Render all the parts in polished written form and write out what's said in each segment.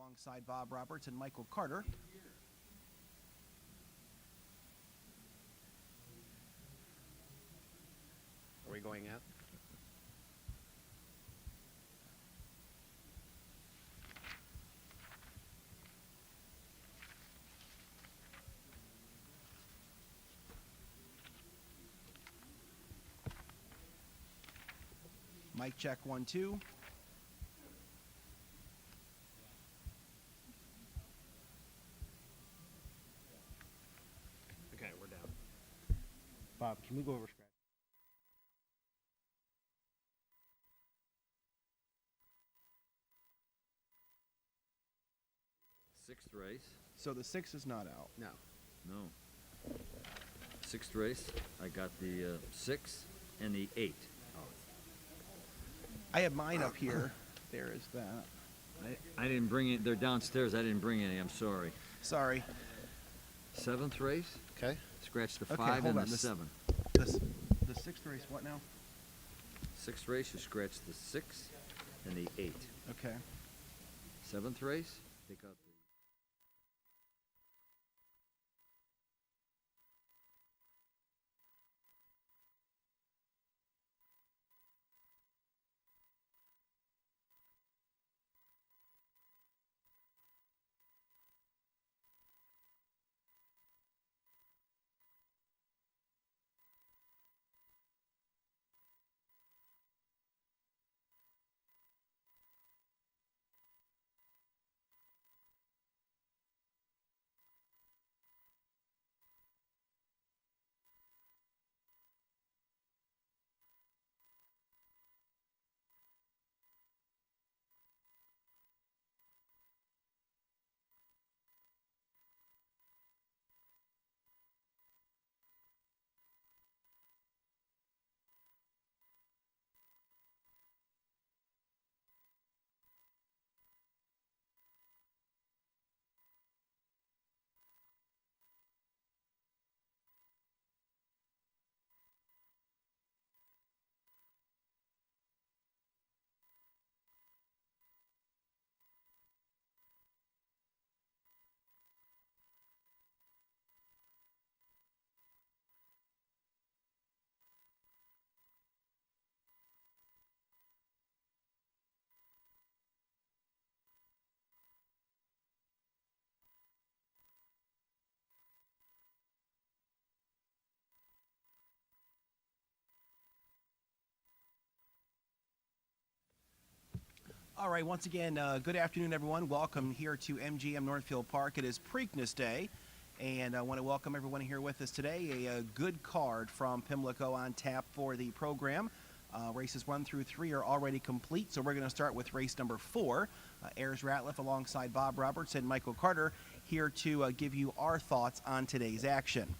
alongside Bob Roberts and Michael Carter. Are we going out? Mic check 1, 2. Okay, we're down. Bob, can we go over scratch? Sixth race? So the 6 is not out. No. No. Sixth race, I got the 6 and the 8. I have mine up here. There is that. I didn't bring it. They're downstairs. I didn't bring any. I'm sorry. Sorry. Seventh race, Okay. scratch the Okay, 5 hold and on. the This- 7. The 6th race, what now? Sixth race, you scratch the 6 and the 8. Okay. Seventh race, take out the... All right, once again, good afternoon, everyone. Welcome here to MGM Northfield Park. It is Preakness Day, and I want to welcome everyone here with us today. A good card from Pimlico on tap for the program. Races 1 through 3 are already complete, so we're going to start with race number 4. Ayers Ratliff alongside Bob Roberts and Michael Carter here to give you our thoughts on today's action.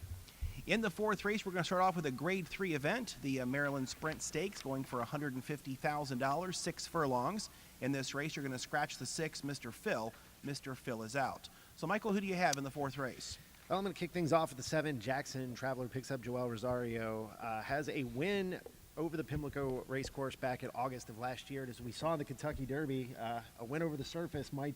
In the 4th race, we're going to start off with a Grade 3 event, the Maryland Sprint Stakes, going for $150,000, 6 furlongs. In this race, you're going to scratch the 6, Mr. Phil. Mr. Phil is out. So, Michael, who do you have in the 4th race? Well, I'm going to kick things off with the 7. Jackson Traveler picks up Joel Rosario. Has a win over the Pimlico race course back in August of last year. And as we saw in the Kentucky Derby, a win over the surface might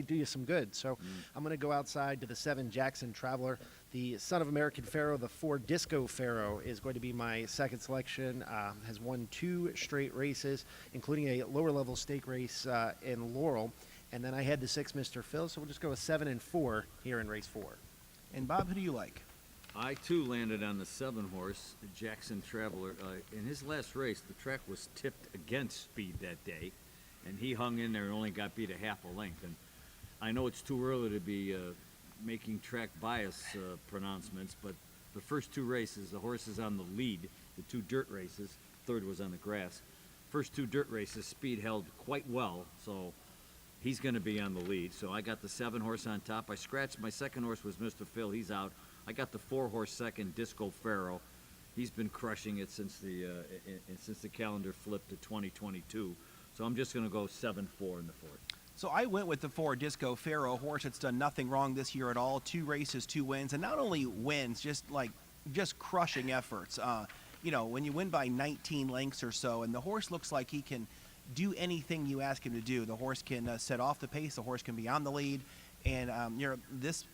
do you some good. So I'm going to go outside to the 7 Jackson Traveler. The Son of American Pharaoh, the 4 Disco Pharaoh, is going to be my second selection. Has won 2 straight races, including a lower level stake race in Laurel. And then I had the 6 Mr. Phil, so we'll just go with 7 and 4 here in race 4. And, Bob, who do you like? I, too, landed on the 7 horse, the Jackson Traveler. In his last race, the track was tipped against speed that day, and he hung in there and only got beat a half a length. And I know it's too early to be making track bias pronouncements, but the first 2 races, the horse is on the lead, the 2 dirt races, third was on the grass. First 2 dirt races, speed held quite well, so he's going to be on the lead. So I got the 7 horse on top. I scratched, my second horse was Mr. Phil, he's out. I got the 4 horse second, Disco Pharaoh. He's been crushing it since the calendar flipped to 2022. So I'm just going to go 7-4 in the 4th. So I went with the 4 Disco Pharaoh, horse that's done nothing wrong this year at all. 2 races, 2 wins, and not only wins, just crushing efforts. You know, when you win by 19 lengths or so, and the horse looks like he can do anything you ask him to do. The horse can set off the pace. The horse can be on the lead. And this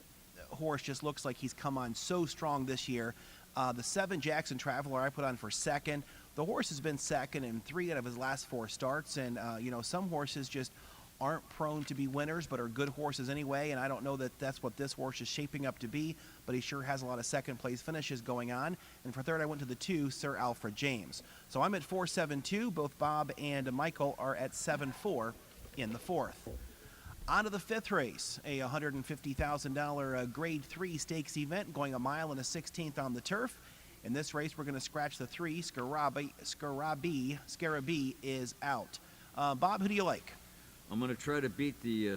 horse just looks like he's come on so strong this year. The 7 Jackson Traveler I put on for second. The horse has been second in 3 out of his last 4 starts. And, some horses just aren't prone to be winners, but are good horses anyway, and I don't know that that's what this horse is shaping up to be, but he sure has a lot of second-place finishes going on. And for third, I went to the 2, Sir Alfred James. So I'm at 4-7-2. Both Bob and Michael are at 7-4 in the 4th. On to the 5th race, a $150,000 Grade 3 stakes event, going a mile and a 16th on the turf. In this race, we're going to scratch the 3. Scarabee is out. Bob, who do you like? I'm going to try to beat the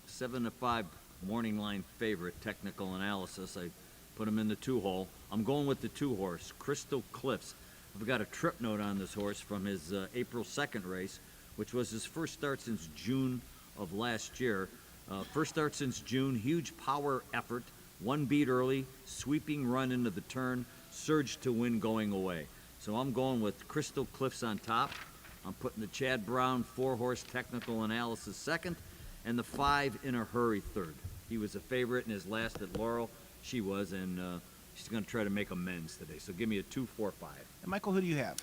7-5 morning line favorite, Technical Analysis. I put him in the 2-hole. I'm going with the 2 horse, Crystal Cliffs. I've got a trip note on this horse from his April 2nd race, which was his first start since June of last year. First start since June, huge power effort, 1 beat early, sweeping run into the turn, surged to win going away. So I'm going with Crystal Cliffs on top. I'm putting the Chad Brown 4-horse Technical Analysis second, and the 5 In a Hurry third. He was a favorite in his last at Laurel. She was, and she's going to try to make amends today. So give me a 2-4-5. And Michael, who do you have?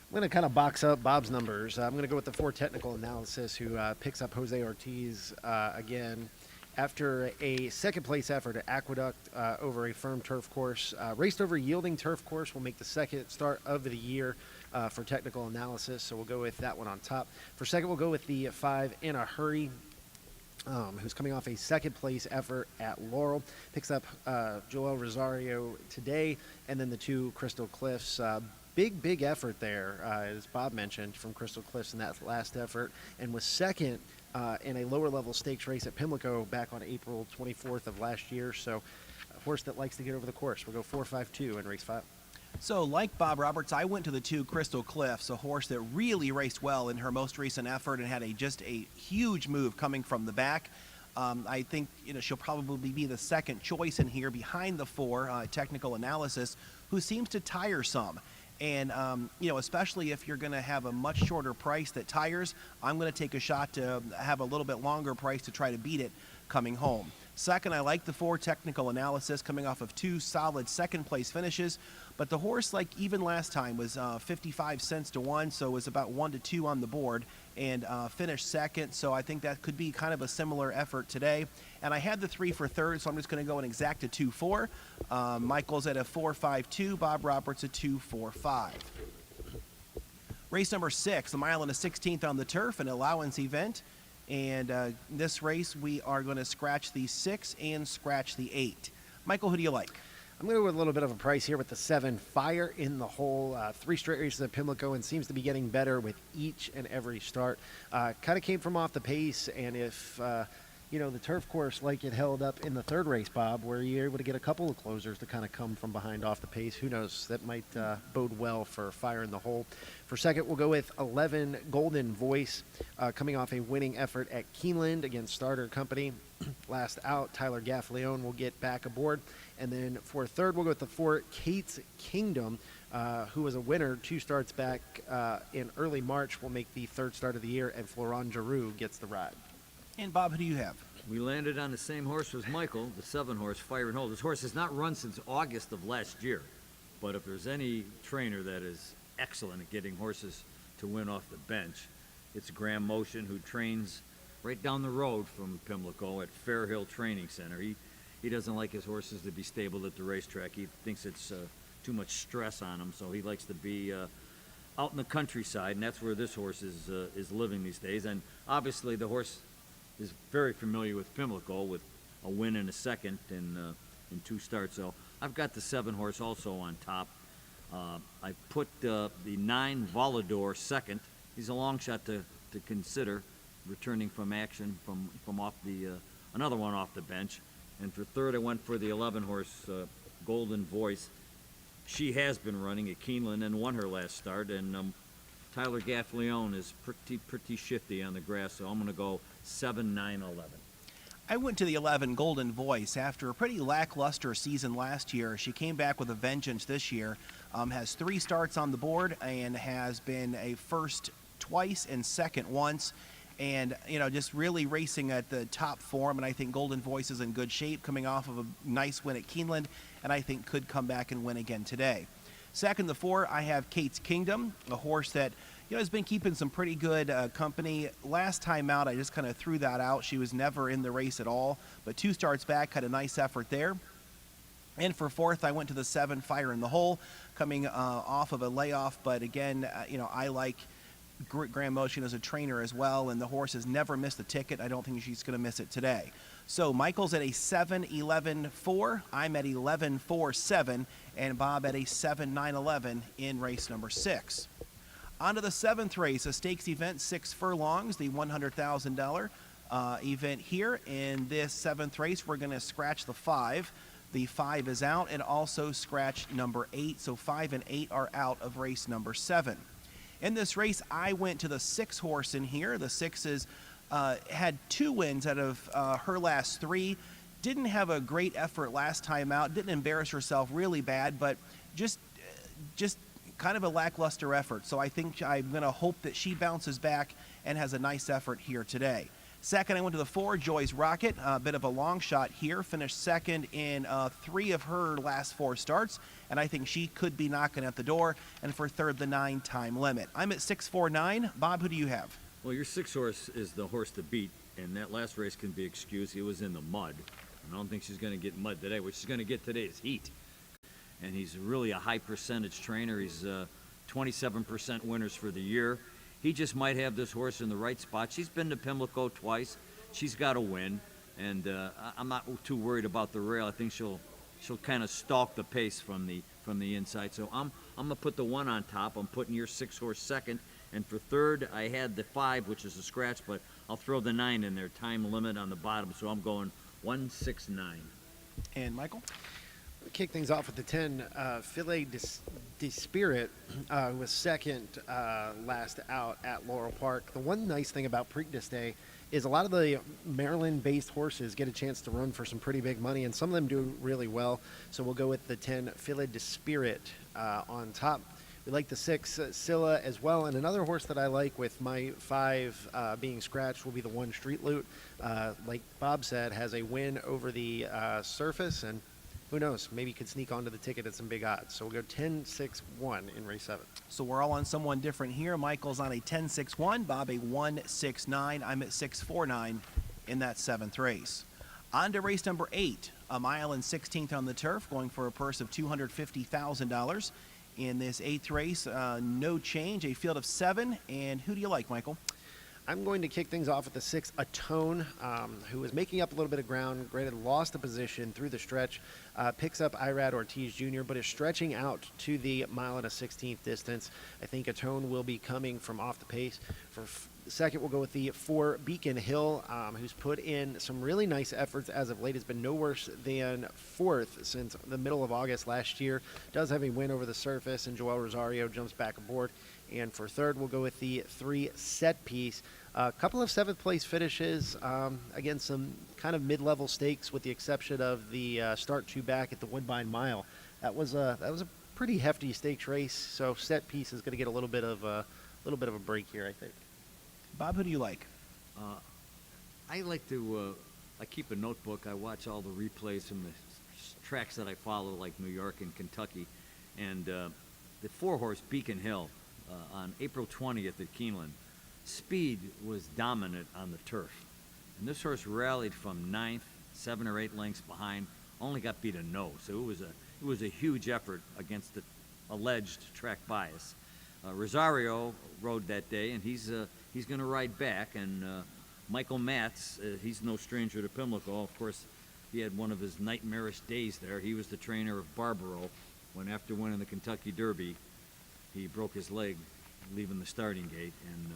I'm going to kind of box up Bob's numbers. I'm going to go with the 4 Technical Analysis, who picks up Jose Ortiz again after a second-place effort at Aqueduct over a firm turf course. Raced over a yielding turf course will make the second start of the year for Technical Analysis, so we'll go with that one on top. For second, we'll go with the 5 In a Hurry, who's coming off a second-place effort at Laurel. Picks up Joel Rosario today, and then the 2 Crystal Cliffs. Big effort there, as Bob mentioned, from Crystal Cliffs in that last effort, and was second in a lower-level stakes race at Pimlico back on April 24th of last year. So a horse that likes to get over the course. We'll go 4-5-2 in race 5. So, like Bob Roberts, I went to the 2 Crystal Cliffs, a horse that really raced well in her most recent effort and had just a huge move coming from the back. I think she'll probably be the second choice in here behind the 4 Technical Analysis, who seems to tire some. And, especially if you're going to have a much shorter price that tires, I'm going to take a shot to have a little bit longer price to try to beat it coming home. Second, I like the 4 Technical Analysis coming off of 2 solid second-place finishes. But the horse, like even last time, was 55 cents to 1, so it was about 1 to 2 on the board, and finished second. So I think that could be kind of a similar effort today. And I had the 3 for third, so I'm just going to go and exact a 2-4. Michael's at a 4-5-2. Bob Roberts a 2-4-5. Race number 6, a mile and a 16th on the turf, an allowance event. And this race, we are going to scratch the 6 and scratch the 8. Michael, who do you like? I'm going to go with a little bit of a price here with the 7 Fire in the Hole. 3 straight races at Pimlico and seems to be getting better with each and every start. Kind of came from off the pace, and if the turf course like it held up in the 3rd race, Bob, where you're able to get a couple of closers to kind of come from behind off the pace, who knows? That might bode well for Fire in the Hole. For second, we'll go with 11 Golden Voice, coming off a winning effort at Keeneland against Starter Company. Last out, Tyler Gaffleone will get back aboard. And then for third, we'll go with the 4 Kate's Kingdom, who was a winner 2 starts back in early March, will make the 3rd start of the year, and Florent Giroux gets the ride. And Bob, who do you have? We landed on the same horse as Michael, the 7-horse Fire and Hold. This horse has not run since August of last year, but if there's any trainer that is excellent at getting horses to win off the bench, it's Graham Motion, who trains right down the road from Pimlico at Fair Hill Training Center. He doesn't like his horses to be stabled at the racetrack. He thinks it's too much stress on him, so he likes to be out in the countryside, and that's where this horse is living these days. And obviously the horse is very familiar with Pimlico, with a win and a second in 2 starts. So I've got the 7-horse also on top. I put the 9 Volador second. He's a long shot to consider, returning from action from off the another one off the bench. And for third, I went for the 11-horse Golden Voice. She has been running at Keeneland and won her last start. And Tyler Gaffleone is pretty shifty on the grass, so I'm going to go 7, 9, 11. I went to the 11 Golden Voice. After a pretty lackluster season last year, she came back with a vengeance this year. Has 3 starts on the board and has been a first twice and second once. And, just really racing at the top form. And I think Golden Voice is in good shape, coming off of a nice win at Keeneland, and I think could come back and win again today. Second, the 4, I have Kate's Kingdom, a horse that, has been keeping some pretty good company. Last time out, I just kind of threw that out. She was never in the race at all, but 2 starts back, had a nice effort there. And for 4th, I went to the 7, Fire in the Hole, coming off of a layoff. But again, I like Grand Motion as a trainer as well, and the horse has never missed a ticket. I don't think she's going to miss it today. So Michael's at a 7-11-4. I'm at 11-4-7, and Bob at a 7-9-11 in race number 6. On to the 7th race, a stakes event, 6 furlongs, the $100,000 event here. In this 7th race, we're going to scratch the 5. The 5 is out, and also scratch number 8. So 5 and 8 are out of race number 7. In this race, I went to the 6 horse in here. The 6 had 2 wins out of her last 3. Didn't have a great effort last time out. Didn't embarrass herself really bad, but just kind of a lackluster effort. So I think I'm going to hope that she bounces back and has a nice effort here today. Second, I went to the 4, Joy's Rocket. A bit of a long shot here. Finished second in 3 of her last 4 starts, and I think she could be knocking at the door. And for third, the 9, Time Limit. I'm at 6-4-9. Bob, who do you have? Well, your 6 horse is the horse to beat, and that last race can be excused. He was in the mud. And I don't think she's going to get mud today. What she's going to get today is heat. And he's really a high percentage trainer. He's 27% winners for the year. He just might have this horse in the right spot. She's been to Pimlico twice. She's got to win, and I'm not too worried about the rail. I think she'll kind of stalk the pace from the inside. So I'm gonna put the 1 on top. I'm putting your 6 horse second, and for third I had the 5, which is a scratch, but I'll throw the 9 in there. Time Limit on the bottom. So I'm going 1-6-9. And Michael? Kick things off with the 10, Filet de Spirit was second last out at Laurel Park. The one nice thing about Preakness Day is a lot of the Maryland-based horses get a chance to run for some pretty big money, and some of them do really well. So we'll go with the 10, Filet de Spirit on top. We like the 6, Scylla as well. And another horse that I like with my 5 being scratched will be the 1, Street Loot. Like Bob said, has a win over the surface, and who knows, maybe could sneak onto the ticket at some big odds. So we'll go 10-6-1 in race 7. So we're all on someone different here. Michael's on a 10-6-1, Bob a 1-6-9. I'm at 6-4-9 in that 7th race. On to race number 8, a mile and 16th on the turf, going for a purse of $250,000. In this 8th race, no change, a field of 7. And who do you like, Michael? I'm going to kick things off with the 6, Atone, who is making up a little bit of ground. Granted, lost a position through the stretch, picks up Irad Ortiz Jr., but is stretching out to the mile and a 16th distance. I think Atone will be coming from off the pace. For second, we'll go with the 4, Beacon Hill, who's put in some really nice efforts as of late. Has been no worse than 4th since the middle of August last year. Does have a win over the surface, and Joel Rosario jumps back aboard. And for third, we'll go with the 3, Set Piece. A couple of 7th place finishes, again, some kind of mid-level stakes with the exception of the start 2 back at the Woodbine Mile. That was a pretty hefty stakes race, so Set Piece is going to get a little bit of a break here, I think. Bob, who do you like? I like to, I keep a notebook. I watch all the replays from the tracks that I follow, like New York and Kentucky. And the 4 horse Beacon Hill on April 20th at Keeneland, speed was dominant on the turf. And this horse rallied from 9th, 7 or 8 lengths behind, only got beat a no. So it was a huge effort against the alleged track bias. Rosario rode that day, and he's going to ride back. And Michael Matz, he's no stranger to Pimlico. Of course, he had one of his nightmarish days there. He was the trainer of Barbaro when, after winning the Kentucky Derby, he broke his leg leaving the starting gate, and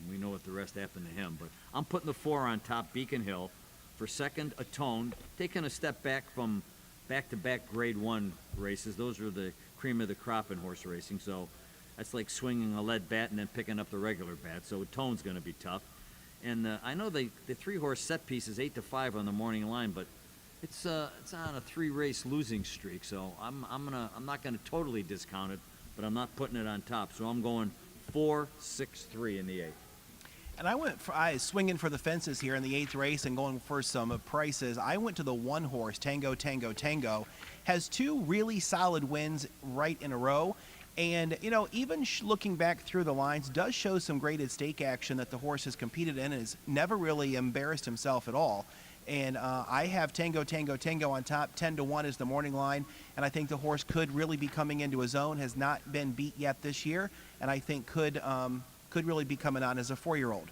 we know what the rest happened to him. But I'm putting the 4 on top, Beacon Hill. For second, Atone, taking a step back from back-to-back Grade 1 races. Those are the cream of the crop in horse racing, so that's like swinging a lead bat and then picking up the regular bat. So Atone's going to be tough. And I know the 3 horse Set Piece is 8-5 on the morning line, but it's on a 3-race losing streak. So I'm not going to totally discount it, but I'm not putting it on top. So I'm going 4-6-3 in the 8th. And I swinging for the fences here in the 8th race and going for some prices. I went to the one horse, Tango, Tango, Tango. Has 2 really solid wins right in a row. And, you know, even looking back through the lines, does show some graded stake action that the horse has competed in and has never really embarrassed himself at all. And I have Tango, Tango, Tango on top. 10-1 is the morning line. And I think the horse could really be coming into his own. Has not been beat yet this year. And I think could really be coming on as a 4-year-old.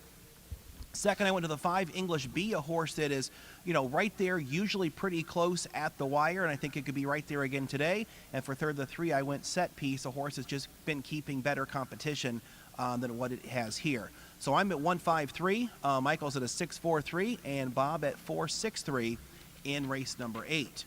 Second, I went to the 5 English B, a horse that is, you know, right there, usually pretty close at the wire, and I think it could be right there again today. And for third, the 3, I went Set Piece, a horse that's just been keeping better competition than what it has here. So I'm at 153, Michael's at a 643, and Bob at 463 in race number 8.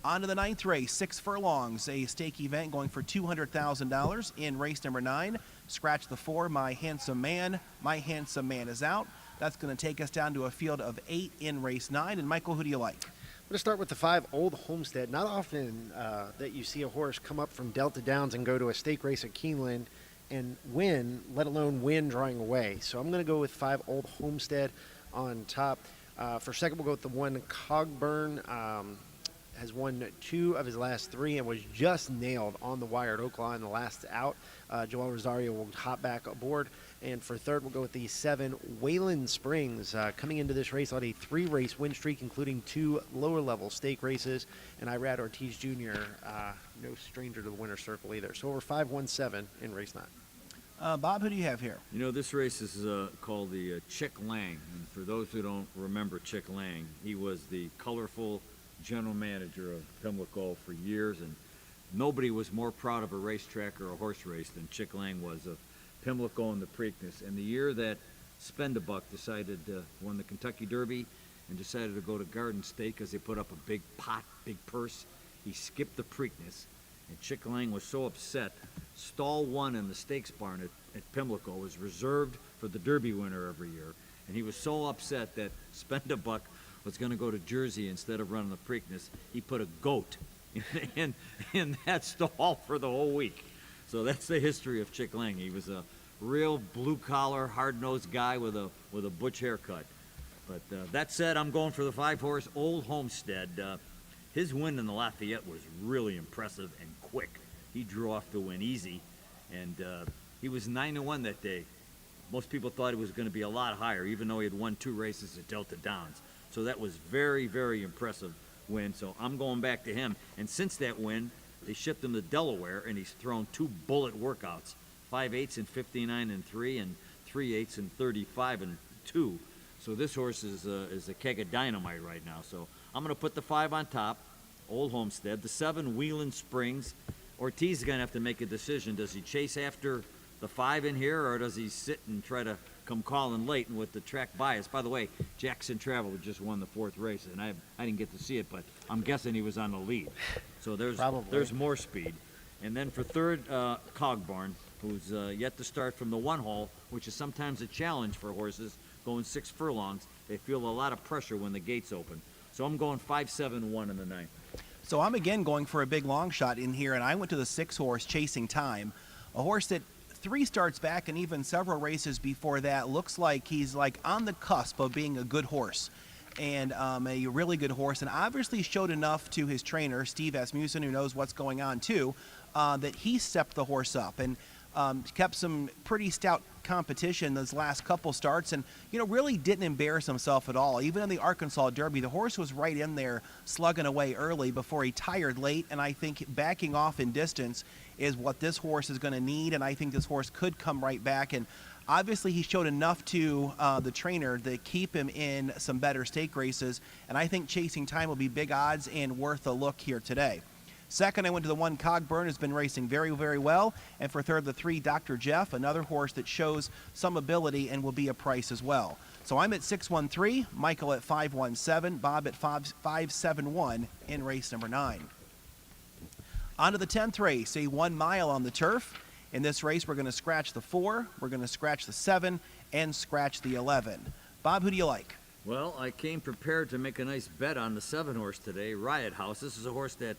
On to the 9th race, 6 furlongs, a stake event going for $200,000 in race number 9. Scratch the 4, My Handsome Man. My Handsome Man is out. That's going to take us down to a field of 8 in race 9. And Michael, who do you like? I'm going to start with the 5 Old Homestead. Not often that you see a horse come up from Delta Downs and go to a stake race at Keeneland and win, let alone win drawing away. So I'm going to go with 5 Old Homestead on top. For second, we'll go with the 1 Cogburn. Has won 2 of his last 3 and was just nailed on the wire at Oaklawn in the last out. Joel Rosario will hop back aboard. And for third, we'll go with the 7 Wayland Springs. Coming into this race on a 3-race win streak, including 2 lower-level stake races. And Irad Ortiz Jr., no stranger to the winner's circle either. So over 5-1-7 in race 9. Bob, who do you have here? You know, this race is called the Chick Lang. And for those who don't remember Chick Lang, he was the colorful general manager of Pimlico for years, and nobody was more proud of a racetrack or a horse race than Chick Lang was of Pimlico and the Preakness. And the year that Spendabuck decided to won the Kentucky Derby and decided to go to Garden State because they put up a big pot, big purse, he skipped the Preakness, and Chick Lang was so upset. Stall 1 in the stakes barn at Pimlico was reserved for the Derby winner every year, and he was so upset that Spendabuck was going to go to Jersey instead of running the Preakness. He put a goat in that stall for the whole week. So that's the history of Chick Lang. He was a real blue-collar, hard-nosed guy with a butch haircut. But that said, I'm going for the 5-horse Old Homestead. His win in the Lafayette was really impressive and quick. He drew off the win easy, and he was 9-1 that day. Most people thought it was going to be a lot higher, even though he had won 2 races at Delta Downs. So that was very, very impressive win. So I'm going back to him. And since that win, they shipped him to Delaware, and he's thrown 2 bullet workouts, 5/8 and 59-3, and 3/8 and 35-2. So this horse is a keg of dynamite right now. So I'm going to put the 5 on top, Old Homestead. The 7 Wheeling Springs. Ortiz is going to have to make a decision. Does he chase after the 5 in here, or does he sit and try to come calling late and with the track bias? By the way, Jackson Traveler just won the 4th race, and I didn't get to see it, but I'm guessing he was on the lead. So there's more speed. And then for third, Cogburn, who's yet to start from the 1 hole, which is sometimes a challenge for horses going 6 furlongs. They feel a lot of pressure when the gates open. So I'm going 5-7-1 in the 9th. So I'm again going for a big long shot in here, and I went to the 6-horse Chasing Time, a horse that 3 starts back and even several races before that looks like he's like on the cusp of being a good horse, and a really good horse, and obviously showed enough to his trainer Steve Asmussen, who knows what's going on too, that he stepped the horse up and kept some pretty stout competition those last couple starts, and really didn't embarrass himself at all. Even in the Arkansas Derby, the horse was right in there slugging away early before he tired late, and I think backing off in distance is what this horse is going to need, and I think this horse could come right back. And obviously he showed enough to the trainer to keep him in some better stake races, and I think Chasing Time will be big odds and worth a look here today. Second, I went to the 1 Cogburn, has been racing very, very well. And for third, the 3 Dr. Jeff, another horse that shows some ability and will be a price as well. So I'm at 6-1-3, Michael at 5-1-7, Bob at 5-7-1 in race number 9. On to the 10th race, a 1 mile on the turf. In this race, we're going to scratch the 4, we're going to scratch the 7, and scratch the 11. Bob, who do you like? Well, I came prepared to make a nice bet on the 7-horse today, Riot House. This is a horse that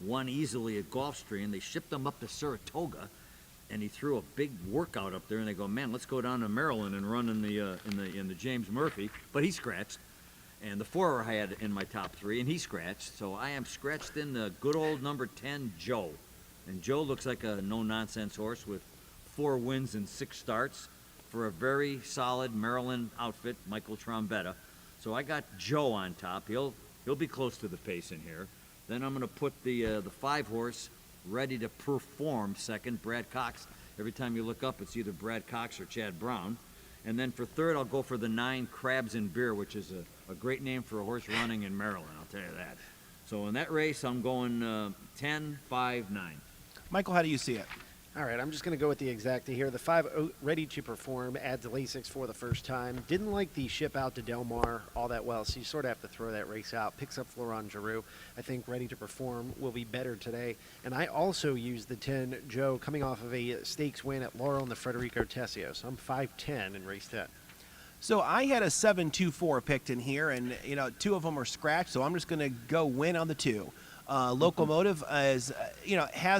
won easily at Gulfstream. They shipped him up to Saratoga, and he threw a big workout up there, and they go, man, let's go down to Maryland and run in the James Murphy, but he scratched. And the 4 I had in my top 3, and he scratched. So I am scratched in the good old number 10, Joe. And Joe looks like a no-nonsense horse with 4 wins and 6 starts for a very solid Maryland outfit, Michael Trombetta. So I got Joe on top. He'll be close to the pace in here. Then I'm going to put the 5 horse ready to perform second, Brad Cox. Every time you look up, it's either Brad Cox or Chad Brown. And then for third, I'll go for the 9, Crabs and Beer, which is a great name for a horse running in Maryland, I'll tell you that. So in that race, I'm going 10, 5, 9. Michael, how do you see it? All right, I'm just going to go with the exacta here. The 5 ready to perform, adds Lasix for the first time. Didn't like the ship out to Del Mar all that well, so you sort of have to throw that race out. Picks up Florent Giroux. I think ready to perform will be better today. And I also used the 10, Joe, coming off of a stakes win at Laurel and the Federico Tessio. So I'm 5-10 in race 10. So I had a 7-2-4 picked in here, and 2 of them are scratched, so I'm just going to go win on the 2. Locomotive has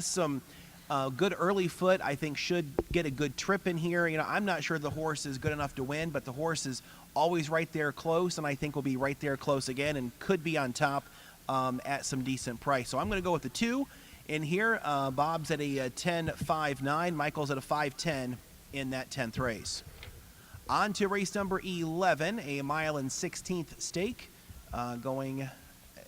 some good early foot. I think should get a good trip in here. I'm not sure the horse is good enough to win, but the horse is always right there close, and I think will be right there close again and could be on top at some decent price. So I'm going to go with the 2 in here. Bob's at a 10-5-9. Michael's at a 5-10 in that 10th race. On to race number 11, a 1 16th stake. Going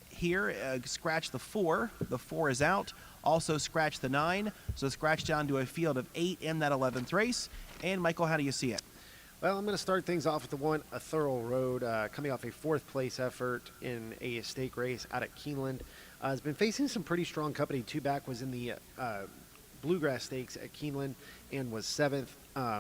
here, scratch the 4. The 4 is out. Also scratch the 9. So scratch down to a field of 8 in that 11th race. And Michael, how do you see it? Well, I'm going to start things off with the 1, A Thorough Road, coming off a 4th place effort in a stake race out at Keeneland. Has been facing some pretty strong company. 2 back was in the Bluegrass Stakes at Keeneland and was 7th.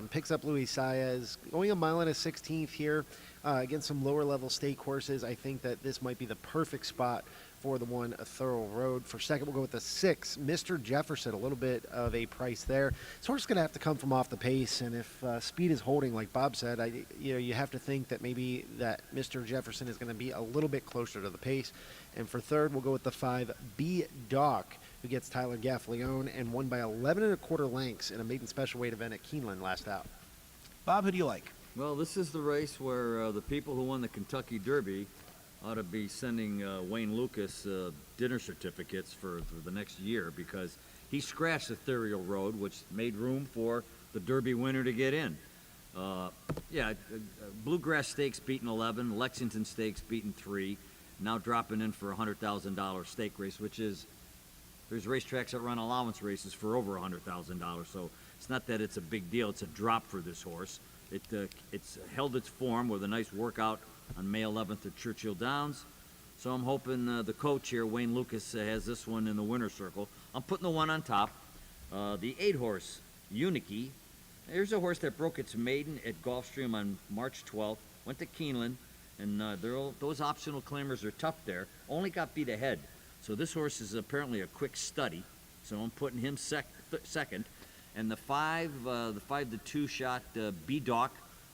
Picks up Luis Saez, going a 1 16th here against some lower level stake horses. I think that this might be the perfect spot for the 1, A Thorough Road. For second, we'll go with the 6, Mr. Jefferson. A little bit of a price there. This horse is going to have to come from off the pace, and if speed is holding, like Bob said, you have to think that maybe that Mr. Jefferson is going to be a little bit closer to the pace. And for third, we'll go with the 5, B. Doc, who gets Tyler Gaffalione and won by 11 1/4 lengths in a maiden special weight event at Keeneland last out. Bob, who do you like? Well, this is the race where the people who won the Kentucky Derby ought to be sending Wayne Lucas dinner certificates for the next year, because he scratched Ethereal Road, which made room for the Derby winner to get in. Bluegrass Stakes beaten 11, Lexington Stakes beaten 3, now dropping in for a $100,000 stake race, which is, there's racetracks that run allowance races for over $100,000, so it's not that it's a big deal. It's a drop for this horse. It's held its form with a nice workout on May 11th at Churchill Downs. So I'm hoping the coach here, Wayne Lucas, has this one in the winner's circle. I'm putting the 1 on top. The 8 horse, Unique. Here's a horse that broke its maiden at Gulfstream on March 12th, went to Keeneland, and those optional claimers are tough there. Only got beat ahead. So this horse is apparently a quick study. So I'm putting him second. And the 5-2 shot, B-Doc,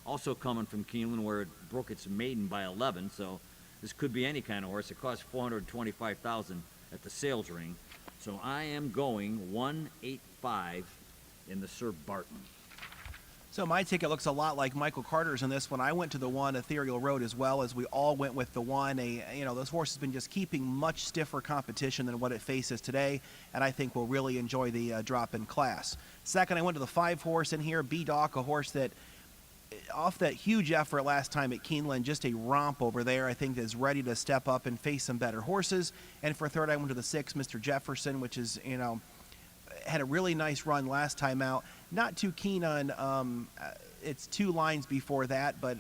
also coming from Keeneland, where it broke its maiden by 11. So this could be any kind of horse. It cost $425,000 at the sales ring. So I am going 1-8-5 in the Sir Barton. So my ticket looks a lot like Michael Carter's in this one. I went to the 1, Ethereal Road, as well as we all went with the 1. This horse has been just keeping much stiffer competition than what it faces today, and I think we'll really enjoy the drop in class. Second, I went to the 5 horse in here, B-Doc, a horse that, off that huge effort last time at Keeneland, just a romp over there, I think is ready to step up and face some better horses. And for third, I went to the 6, Mr. Jefferson, which is, had a really nice run last time out. Not too keen on its 2 lines before that, but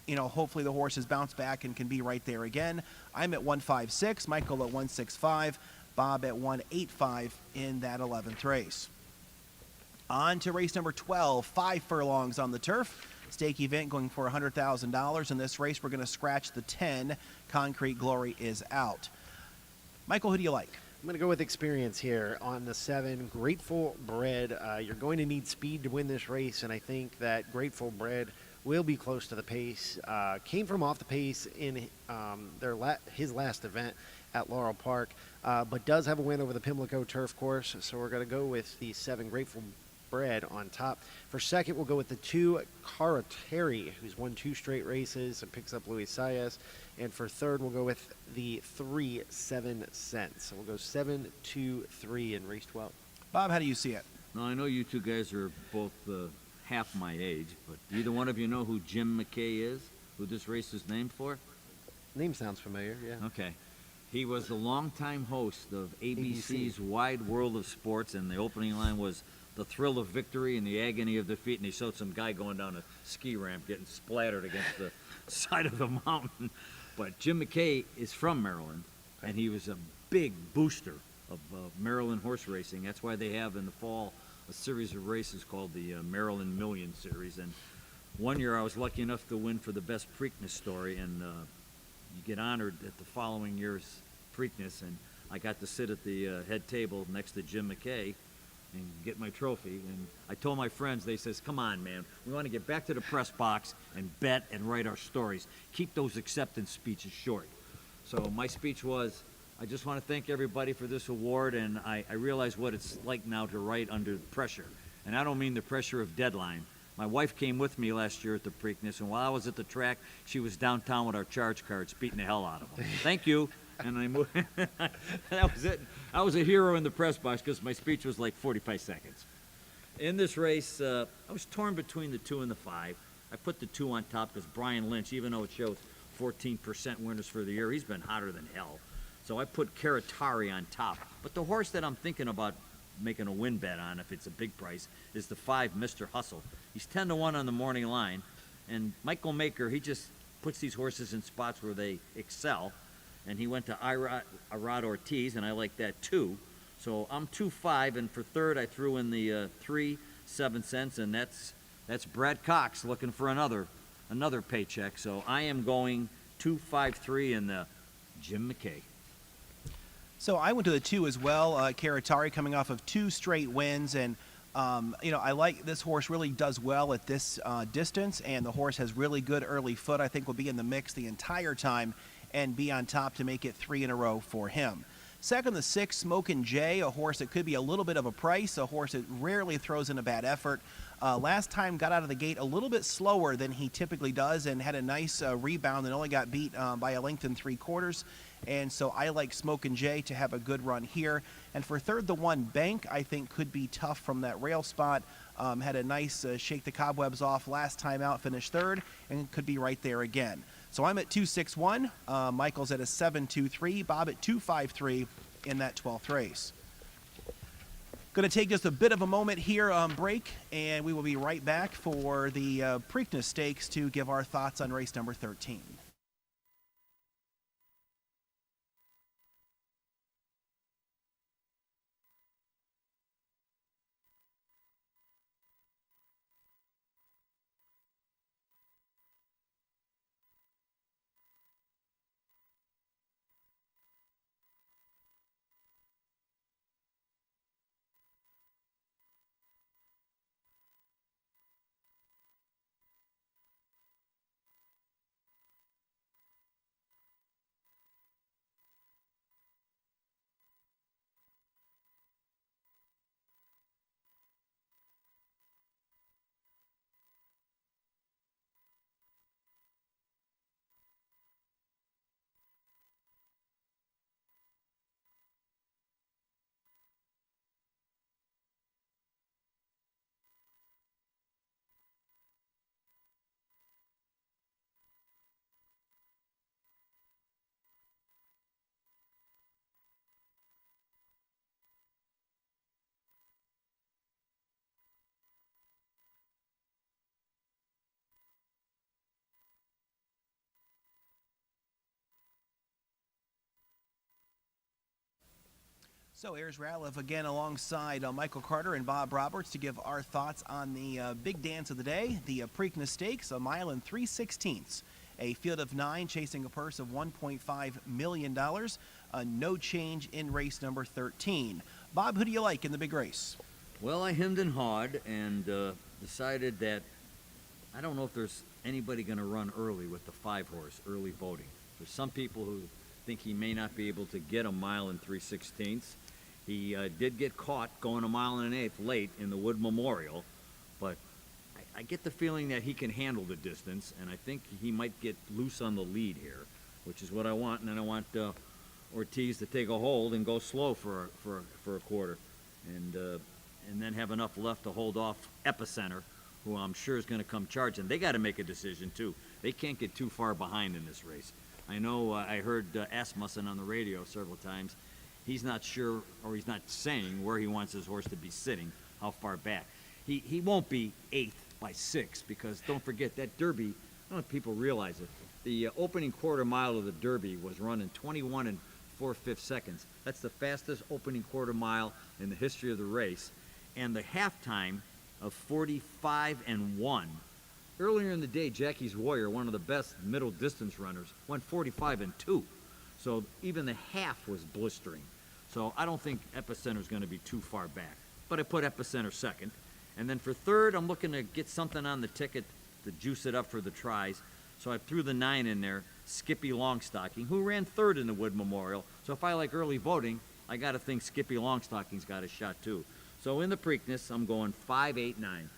hopefully the horse has bounced back and can be right there again. I'm at 1-5-6, Michael at 1-6-5, Bob at 1-8-5 in that 11th race. On to race number 12, 5 furlongs on the turf. Stake event going for $100,000. In this race, we're going to scratch the 10. Concrete Glory is out. Michael, who do you like? I'm going to go with experience here on the 7, Grateful Bread. You're going to need speed to win this race, and I think that Grateful Bread will be close to the pace. Came from off the pace in his last event at Laurel Park, but does have a win over the Pimlico turf course, so we're going to go with the 7, Grateful spread on top. For second, we'll go with the 2, Caratari, who's won 2 straight races and picks up Luis Saez. And for third, we'll go with the 3, 7 Cents. So we'll go 7, 2, 3 in race 12. Bob, how do you see it? Now, I know you two guys are both half my age, but do either one of you know who Jim McKay is? Who this race is named for? Name sounds familiar, yeah. Okay. He was the longtime host of ABC's Wide World of Sports, and the opening line was the thrill of victory and the agony of defeat, and he showed some guy going down a ski ramp getting splattered against the side of the mountain. But Jim McKay is from Maryland, and he was a big booster of Maryland horse racing. That's why they have in the fall a series of races called the Maryland Million Series. And one year I was lucky enough to win for the best Preakness story, and you get honored at the following year's Preakness, and I got to sit at the head table next to Jim McKay and get my trophy. And I told my friends, they says, come on, man, we want to get back to the press box and bet and write our stories. Keep those acceptance speeches short. So my speech was, I just want to thank everybody for this award, and I realize what it's like now to write under pressure. And I don't mean the pressure of deadline. My wife came with me last year at the Preakness, and while I was at the track, she was downtown with our charge cards, beating the hell out of them. Thank you. And I moved. That was it. I was a hero in the press box because my speech was like 45 seconds. In this race, I was torn between the 2 and the 5. I put the 2 on top because Brian Lynch, even though it shows 14% winners for the year, he's been hotter than hell. So I put Caratari on top. But the horse that I'm thinking about making a win bet on, if it's a big price, is the 5, Mr. Hustle. He's 10-1 on the morning line. And Michael Maker, he just puts these horses in spots where they excel. And he went to Irad Ortiz, and I like that too. So I'm 2-5, and for third I threw in the 3, 7 cents, and that's Brad Cox looking for another paycheck. So I am going 2-5-3 in the Jim McKay. So I went to the 2 as well. Caratari coming off of 2 straight wins, and I like this horse. Really does well at this distance, and the horse has really good early foot. I think will be in the mix the entire time and be on top to make it 3 in a row for him. Second, the 6, Smokin' Jay, a horse that could be a little bit of a price, a horse that rarely throws in a bad effort. Last time got out of the gate a little bit slower than he typically does and had a nice rebound and only got beat by a length and 3/4. And so I like Smokin' Jay to have a good run here. And for third, the 1, Bank, I think could be tough from that rail spot. Had a nice shake the cobwebs off last time out, finished third, and could be right there again. So I'm at 2-6-1. Michael's at a 7-2-3. Bob at 2-5-3 in that 12th race. Going to take just a bit of a moment here on break, and we will be right back for the Preakness Stakes to give our thoughts on race number 13. So here's Ralph again alongside Michael Carter and Bob Roberts to give our thoughts on the big dance of the day, the Preakness Stakes, a mile and 3/16. A field of 9 chasing a purse of $1.5 million. No change in race number 13. Bob, who do you like in the big race? Well, I hemmed and hawed and decided that I don't know if there's anybody going to run early with the 5-horse, early voting. There's some people who think he may not be able to get a mile and 3/16. He did get caught going 1 1/8 late in the Wood Memorial, but I get the feeling that he can handle the distance, and I think he might get loose on the lead here, which is what I want. And then I want Ortiz to take a hold and go slow for a quarter, and then have enough left to hold off Epicenter, who I'm sure is going to come charging. They got to make a decision too. They can't get too far behind in this race. I know I heard Asmussen on the radio several times. He's not sure, or he's not saying where he wants his horse to be sitting, how far back. He won't be 8th by 6, because don't forget that Derby, I don't know if people realize it, the opening quarter mile of the Derby was run in 21 4/5 seconds. That's the fastest opening quarter mile in the history of the race. And the halftime of 45-1. Earlier in the day, Jackie's Warrior, one of the best middle distance runners, went 45-2. So even the half was blistering. So I don't think Epicenter's going to be too far back. But I put Epicenter second. And then for third, I'm looking to get something on the ticket to juice it up for the tries. So I threw the 9 in there, Skippy Longstocking, who ran third in the Wood Memorial. So if I like early voting, I got to think Skippy Longstocking's got a shot too. So in the Preakness, I'm going 5, 8, 9.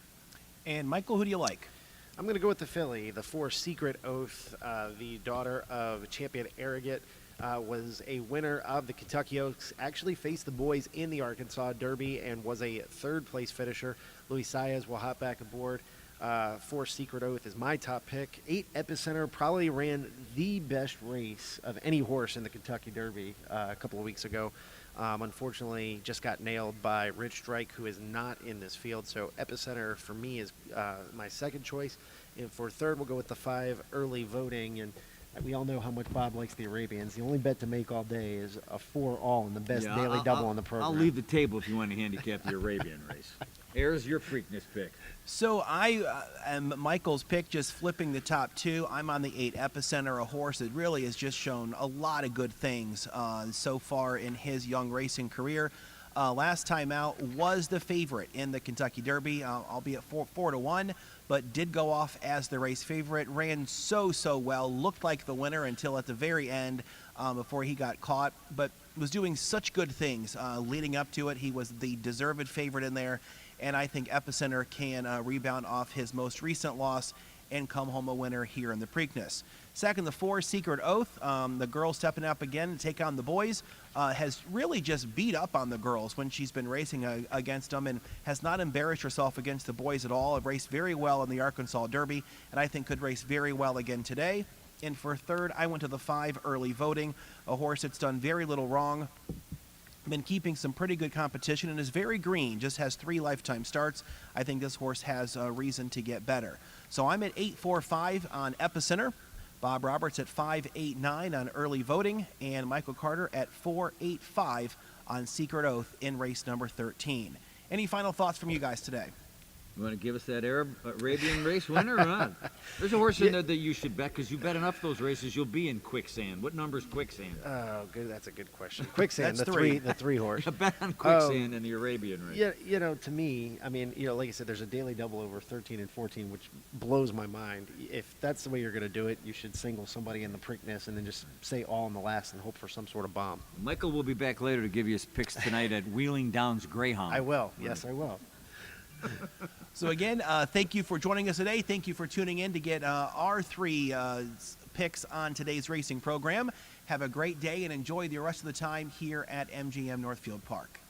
And Michael, who do you like? I'm going to go with the filly, the 4 Secret Oath, the daughter of champion Arrogate. Was a winner of the Kentucky Oaks, actually faced the boys in the Arkansas Derby and was a 3rd place finisher. Luis Saez will hop back aboard. 4 Secret Oath is my top pick. 8 Epicenter probably ran the best race of any horse in the Kentucky Derby a couple of weeks ago. Unfortunately, just got nailed by Rich Strike, who is not in this field. So Epicenter for me is my second choice. And for third, we'll go with the 5 Early Voting. And we all know how much Bob likes the Arabians. The only bet to make all day is a 4-all in the best daily double on the program. I'll leave the table if you want to handicap the Arabian race. Here's your Preakness pick. So I am Michael's pick, just flipping the top 2. I'm on the 8 Epicenter, a horse that really has just shown a lot of good things so far in his young racing career. Last time out was the favorite in the Kentucky Derby, albeit 4-1, but did go off as the race favorite. Ran so well, looked like the winner until at the very end before he got caught, but was doing such good things leading up to it. He was the deserved favorite in there, and I think Epicenter can rebound off his most recent loss and come home a winner here in the Preakness. Second, the 4 Secret Oath, the girl stepping up again to take on the boys, has really just beat up on the girls when she's been racing against them, and has not embarrassed herself against the boys at all. Raced very well in the Arkansas Derby, and I think could race very well again today. And for third, I went to the 5 Early Voting, a horse that's done very little wrong, been keeping some pretty good competition, and is very green, just has 3 lifetime starts. I think this horse has a reason to get better. So I'm at 8-4-5 on Epicenter, Bob Roberts at 5-8-9 on Early Voting, and Michael Carter at 4-8-5 on Secret Oath in race number 13. Any final thoughts from you guys today? You want to give us that Arabian race winner or not? There's a horse in there that you should bet, because you bet enough those races, you'll be in Quicksand. What number is Quicksand? Oh, good. That's a good question. Quicksand, That's the 3. the 3 horse. Bet on Quicksand in the Arabian race. Yeah, you know, to me, I mean, you know, like I said, there's a daily double over 13 and 14, which blows my mind. If that's the way you're going to do it, you should single somebody in the Preakness and then just say all in the last and hope for some sort of bomb. Michael will be back later to give you his picks tonight at Wheeling Downs Greyhound. I will. Yes, I will. So again, thank you for joining us today. Thank you for tuning in to get our 3 picks on today's racing program. Have a great day and enjoy the rest of the time here at MGM Northfield Park.